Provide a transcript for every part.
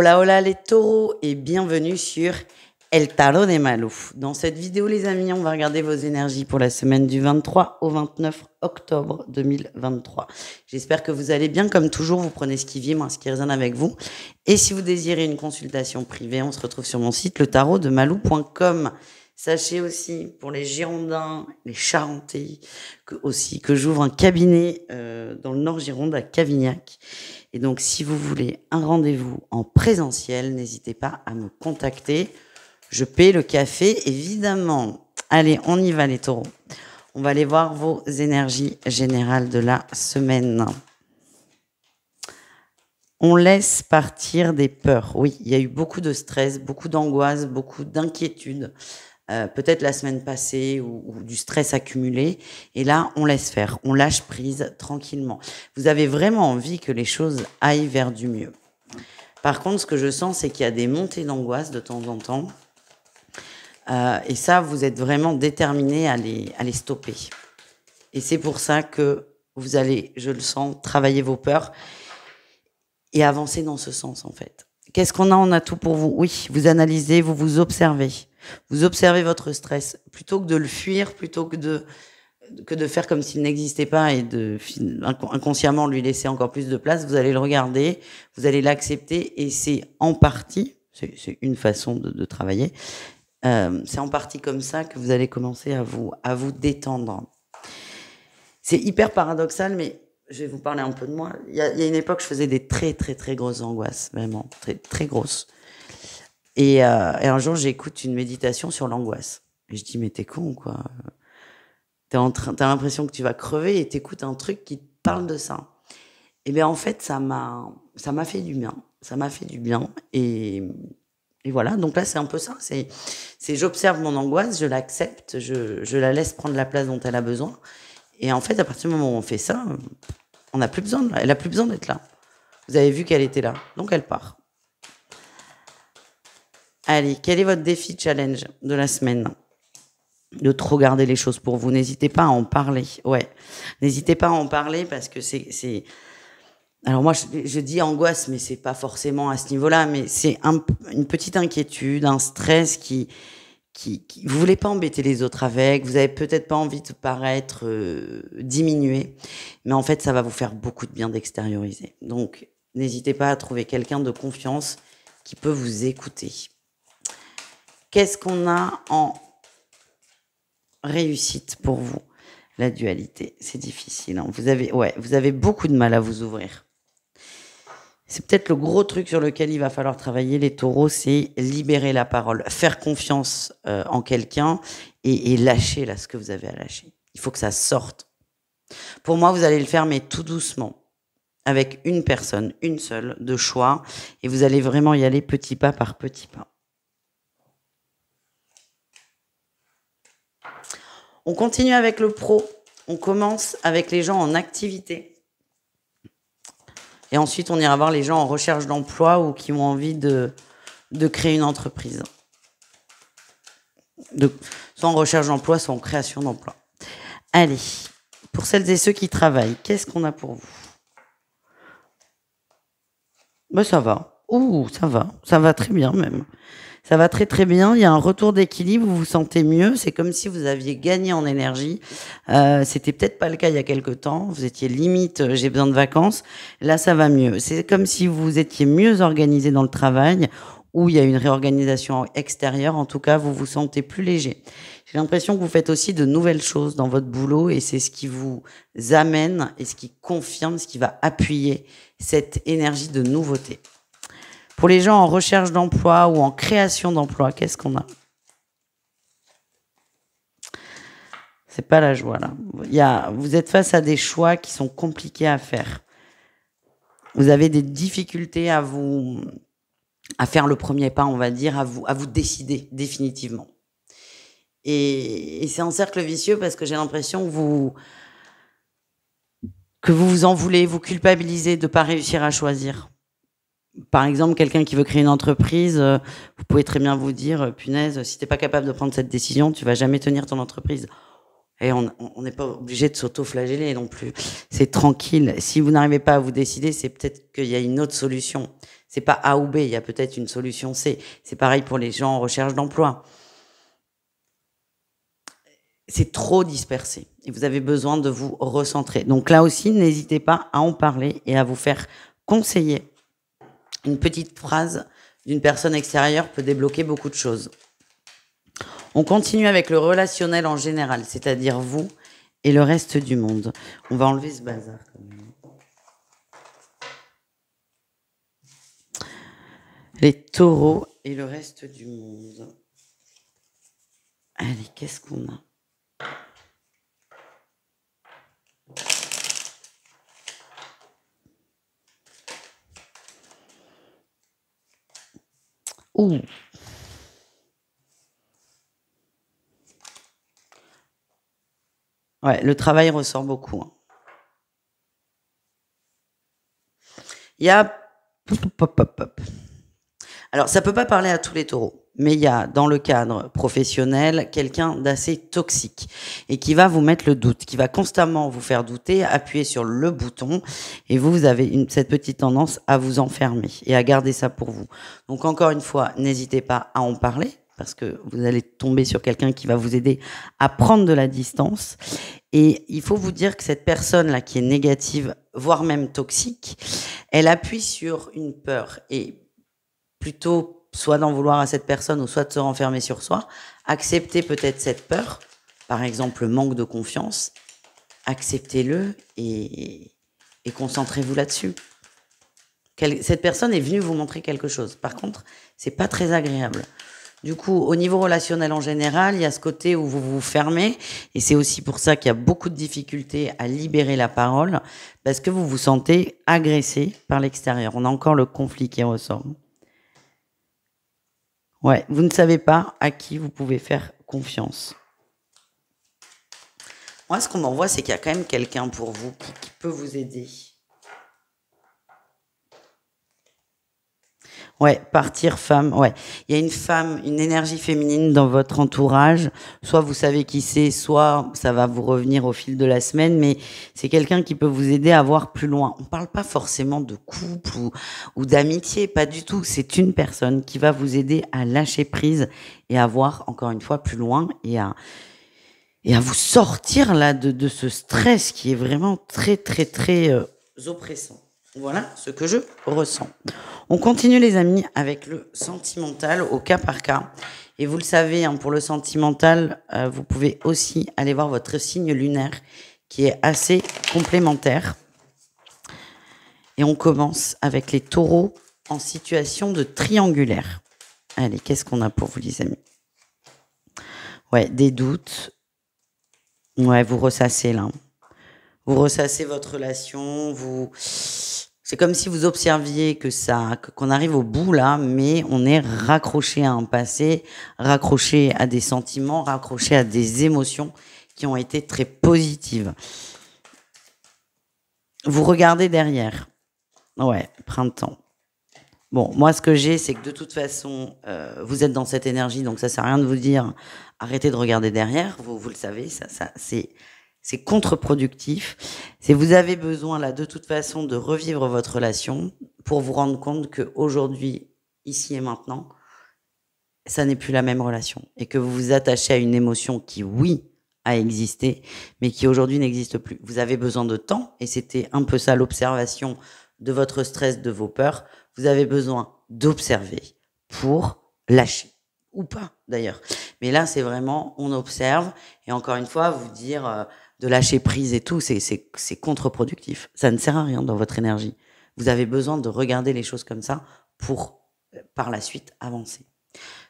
Hola hola les taureaux et bienvenue sur El Tarot de Malou. Dans cette vidéo les amis, on va regarder vos énergies pour la semaine du 23 au 29 octobre 2023. J'espère que vous allez bien. Comme toujours, vous prenez ce qui vibre, ce qui résonne avec vous. Et si vous désirez une consultation privée, on se retrouve sur mon site letarotdemalou.com. Sachez aussi, pour les Girondins, les Charentais, que j'ouvre un cabinet dans le Nord Gironde, à Cavignac. Et donc, si vous voulez un rendez-vous en présentiel, n'hésitez pas à me contacter. Je paie le café, évidemment. Allez, on y va les taureaux. On va aller voir vos énergies générales de la semaine. On laisse partir des peurs. Oui, il y a eu beaucoup de stress, beaucoup d'angoisse, beaucoup d'inquiétude. Peut-être la semaine passée ou du stress accumulé. Et là, on laisse faire, on lâche prise tranquillement. Vous avez vraiment envie que les choses aillent vers du mieux. Par contre, ce que je sens, c'est qu'il y a des montées d'angoisse de temps en temps. Et ça, vous êtes vraiment déterminé à les stopper. Et c'est pour ça que vous allez, je le sens, travailler vos peurs et avancer dans ce sens, en fait. Qu'est-ce qu'on a? On a tout pour vous. Oui, vous analysez, vous vous observez. Vous observez votre stress. Plutôt que de le fuir, plutôt que de faire comme s'il n'existait pas et de inconsciemment lui laisser encore plus de place, vous allez le regarder, vous allez l'accepter et c'est en partie, c'est une façon de travailler, c'est en partie comme ça que vous allez commencer à vous détendre. C'est hyper paradoxal, mais je vais vous parler un peu de moi. Il y a une époque, je faisais des très, très, très grosses angoisses, vraiment, très, très grosses. Et un jour, j'écoute une méditation sur l'angoisse. Et je dis, mais t'es con, quoi. T'as l'impression que tu vas crever et t'écoutes un truc qui te parle de ça. Et bien, en fait, ça m'a fait du bien. Ça m'a fait du bien. Et voilà. Donc là, c'est un peu ça. C'est j'observe mon angoisse, je l'accepte, je la laisse prendre la place dont elle a besoin. Et en fait, à partir du moment où on fait ça, on n'a plus besoin, elle a plus besoin d'être là. Vous avez vu qu'elle était là. Donc, elle part. Allez, quel est votre défi challenge de la semaine? De trop garder les choses pour vous. N'hésitez pas à en parler. Ouais, n'hésitez pas à en parler parce que c'est... Alors moi, je dis angoisse, mais c'est pas forcément à ce niveau-là, mais c'est une petite inquiétude, un stress qui vous voulez pas embêter les autres avec, vous avez peut-être pas envie de paraître diminué, mais en fait, ça va vous faire beaucoup de bien d'extérioriser. Donc, n'hésitez pas à trouver quelqu'un de confiance qui peut vous écouter. Qu'est-ce qu'on a en réussite pour vous? La dualité, c'est difficile. Hein. Vous avez beaucoup de mal à vous ouvrir. C'est peut-être le gros truc sur lequel il va falloir travailler, les taureaux, c'est libérer la parole, faire confiance en quelqu'un et lâcher là ce que vous avez à lâcher. Il faut que ça sorte. Pour moi, vous allez le faire, mais tout doucement, avec une personne, une seule, de choix, et vous allez vraiment y aller petit pas par petit pas. On continue avec le pro. On commence avec les gens en activité. Et ensuite, on ira voir les gens en recherche d'emploi ou qui ont envie de créer une entreprise. Soit en recherche d'emploi, soit en création d'emploi. Allez, pour celles et ceux qui travaillent, qu'est-ce qu'on a pour vous? Ben, ça va. Ouh, ça va très bien même. Ça va très très bien, il y a un retour d'équilibre, vous vous sentez mieux, c'est comme si vous aviez gagné en énergie. C'était peut-être pas le cas il y a quelque temps, vous étiez limite j'ai besoin de vacances, là ça va mieux. C'est comme si vous étiez mieux organisé dans le travail, ou il y a une réorganisation extérieure, en tout cas vous vous sentez plus léger. J'ai l'impression que vous faites aussi de nouvelles choses dans votre boulot et c'est ce qui vous amène et ce qui confirme, ce qui va appuyer cette énergie de nouveauté. Pour les gens en recherche d'emploi ou en création d'emploi, qu'est-ce qu'on a? C'est pas la joie, là. Vous êtes face à des choix qui sont compliqués à faire. Vous avez des difficultés à faire le premier pas, on va dire, à vous décider définitivement. Et c'est un cercle vicieux parce que j'ai l'impression que vous en voulez, vous culpabilisez de ne pas réussir à choisir. Par exemple, quelqu'un qui veut créer une entreprise, vous pouvez très bien vous dire, punaise, si t'es pas capable de prendre cette décision, tu vas jamais tenir ton entreprise. Et on n'est pas obligé de s'auto-flageller non plus. C'est tranquille. Si vous n'arrivez pas à vous décider, c'est peut-être qu'il y a une autre solution. C'est pas A ou B, il y a peut-être une solution C. C'est pareil pour les gens en recherche d'emploi. C'est trop dispersé et vous avez besoin de vous recentrer. Donc là aussi, n'hésitez pas à en parler et à vous faire conseiller. Une petite phrase d'une personne extérieure peut débloquer beaucoup de choses. On continue avec le relationnel en général, c'est-à-dire vous et le reste du monde. On va enlever ce bazar. Les taureaux et le reste du monde. Allez, qu'est-ce qu'on a? Ouh. Ouais, le travail ressort beaucoup. Hein. Il y a... Alors, ça peut pas parler à tous les taureaux, mais il y a, dans le cadre professionnel, quelqu'un d'assez toxique et qui va vous mettre le doute, qui va constamment vous faire douter, appuyer sur le bouton, et vous avez cette petite tendance à vous enfermer et à garder ça pour vous. Donc, encore une fois, n'hésitez pas à en parler, parce que vous allez tomber sur quelqu'un qui va vous aider à prendre de la distance. Et il faut vous dire que cette personne-là qui est négative, voire même toxique, elle appuie sur une peur. Et plutôt soit d'en vouloir à cette personne ou soit de se renfermer sur soi, acceptez peut-être cette peur, par exemple le manque de confiance, acceptez-le et concentrez-vous là-dessus. Cette personne est venue vous montrer quelque chose. Par contre, c'est pas très agréable. Du coup, au niveau relationnel en général, il y a ce côté où vous vous fermez, et c'est aussi pour ça qu'il y a beaucoup de difficultés à libérer la parole, parce que vous vous sentez agressé par l'extérieur. On a encore le conflit qui ressort. Ouais, vous ne savez pas à qui vous pouvez faire confiance. Moi, ce qu'on m'envoie, c'est qu'il y a quand même quelqu'un pour vous qui peut vous aider. Ouais, partir femme, ouais. Il y a une femme, une énergie féminine dans votre entourage. Soit vous savez qui c'est, soit ça va vous revenir au fil de la semaine, mais c'est quelqu'un qui peut vous aider à voir plus loin. On parle pas forcément de couple ou d'amitié, pas du tout. C'est une personne qui va vous aider à lâcher prise et à voir, encore une fois, plus loin et à vous sortir là de ce stress qui est vraiment très, très, très oppressant. Voilà ce que je ressens. On continue les amis avec le sentimental au cas par cas. Et vous le savez, hein, pour le sentimental, vous pouvez aussi aller voir votre signe lunaire qui est assez complémentaire. Et on commence avec les taureaux en situation de triangulaire. Allez, qu'est-ce qu'on a pour vous les amis? Ouais, des doutes. Ouais, vous ressassez là. Vous ressassez votre relation, c'est comme si vous observiez qu'on arrive au bout là, mais on est raccroché à un passé, raccroché à des sentiments, raccroché à des émotions qui ont été très positives. Vous regardez derrière. Ouais, printemps. Bon, moi ce que j'ai, c'est que de toute façon, vous êtes dans cette énergie, donc ça sert à rien de vous dire arrêtez de regarder derrière. Vous le savez, ça c'est contre-productif. C'est vous avez besoin là de toute façon de revivre votre relation pour vous rendre compte que aujourd'hui, ici et maintenant, ça n'est plus la même relation et que vous vous attachez à une émotion qui, oui, a existé, mais qui aujourd'hui n'existe plus. Vous avez besoin de temps et c'était un peu ça l'observation de votre stress, de vos peurs. Vous avez besoin d'observer pour lâcher ou pas d'ailleurs. Mais là, c'est vraiment on observe et encore une fois, vous dire de lâcher prise et tout, c'est contre-productif. Ça ne sert à rien dans votre énergie. Vous avez besoin de regarder les choses comme ça pour, par la suite, avancer.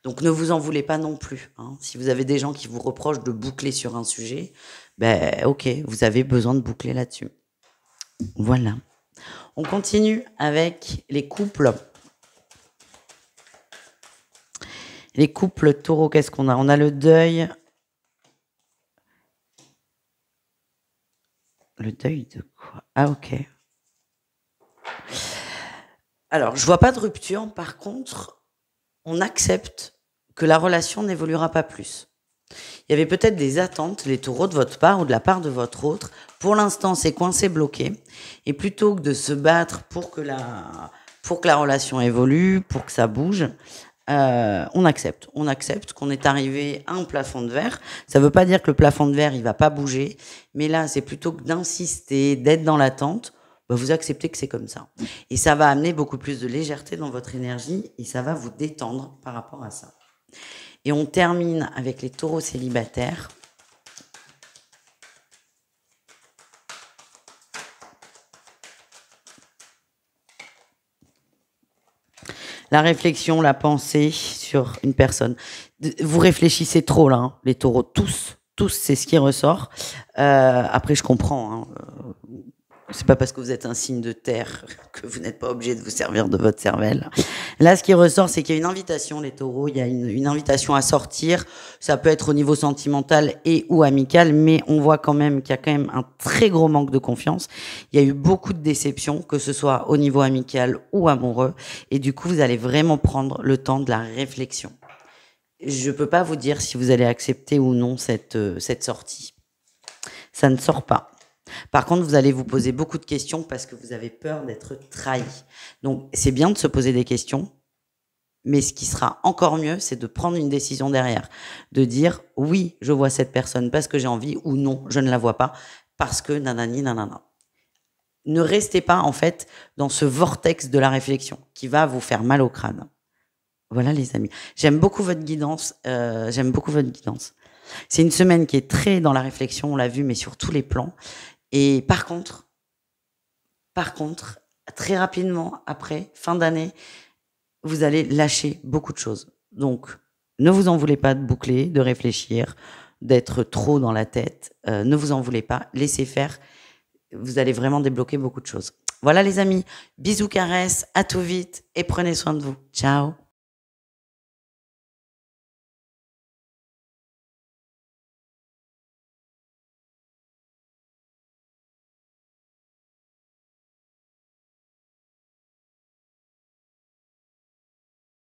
Donc, ne vous en voulez pas non plus. Hein. Si vous avez des gens qui vous reprochent de boucler sur un sujet, ben, ok, vous avez besoin de boucler là-dessus. Voilà. On continue avec les couples. Les couples taureaux, qu'est-ce qu'on a? On a le deuil. Le deuil de quoi? Ah, ok. Alors, je vois pas de rupture. Par contre, on accepte que la relation n'évoluera pas plus. Il y avait peut-être des attentes, les taureaux, de votre part ou de la part de votre autre. Pour l'instant, c'est coincé, bloqué. Et plutôt que de se battre pour que pour que la relation évolue, pour que ça bouge, on accepte. On accepte qu'on est arrivé à un plafond de verre. Ça veut pas dire que le plafond de verre, il va pas bouger, mais là, c'est plutôt que d'insister, d'être dans l'attente, bah, vous acceptez que c'est comme ça. Et ça va amener beaucoup plus de légèreté dans votre énergie et ça va vous détendre par rapport à ça. Et on termine avec les taureaux célibataires. La réflexion, la pensée sur une personne. Vous réfléchissez trop là, hein, les taureaux, tous, c'est ce qui ressort. Après, je comprends. Hein, c'est pas parce que vous êtes un signe de terre que vous n'êtes pas obligé de vous servir de votre cervelle. Là, ce qui ressort, c'est qu'il y a une invitation, les taureaux, il y a une invitation à sortir. Ça peut être au niveau sentimental et ou amical, mais on voit quand même qu'il y a quand même un très gros manque de confiance. Il y a eu beaucoup de déceptions, que ce soit au niveau amical ou amoureux. Et du coup, vous allez vraiment prendre le temps de la réflexion. Je peux pas vous dire si vous allez accepter ou non cette sortie. Ça ne sort pas. Par contre, vous allez vous poser beaucoup de questions parce que vous avez peur d'être trahi. Donc, c'est bien de se poser des questions, mais ce qui sera encore mieux, c'est de prendre une décision derrière. De dire, oui, je vois cette personne parce que j'ai envie, ou non, je ne la vois pas parce que nanani, nanana. Ne restez pas, en fait, dans ce vortex de la réflexion qui va vous faire mal au crâne. Voilà, les amis. J'aime beaucoup votre guidance. C'est une semaine qui est très dans la réflexion, on l'a vu, mais sur tous les plans. Et par contre, très rapidement, après, fin d'année, vous allez lâcher beaucoup de choses. Donc, ne vous en voulez pas de boucler, de réfléchir, d'être trop dans la tête. Ne vous en voulez pas, laissez faire. Vous allez vraiment débloquer beaucoup de choses. Voilà les amis, bisous, caresses, à tout vite et prenez soin de vous. Ciao.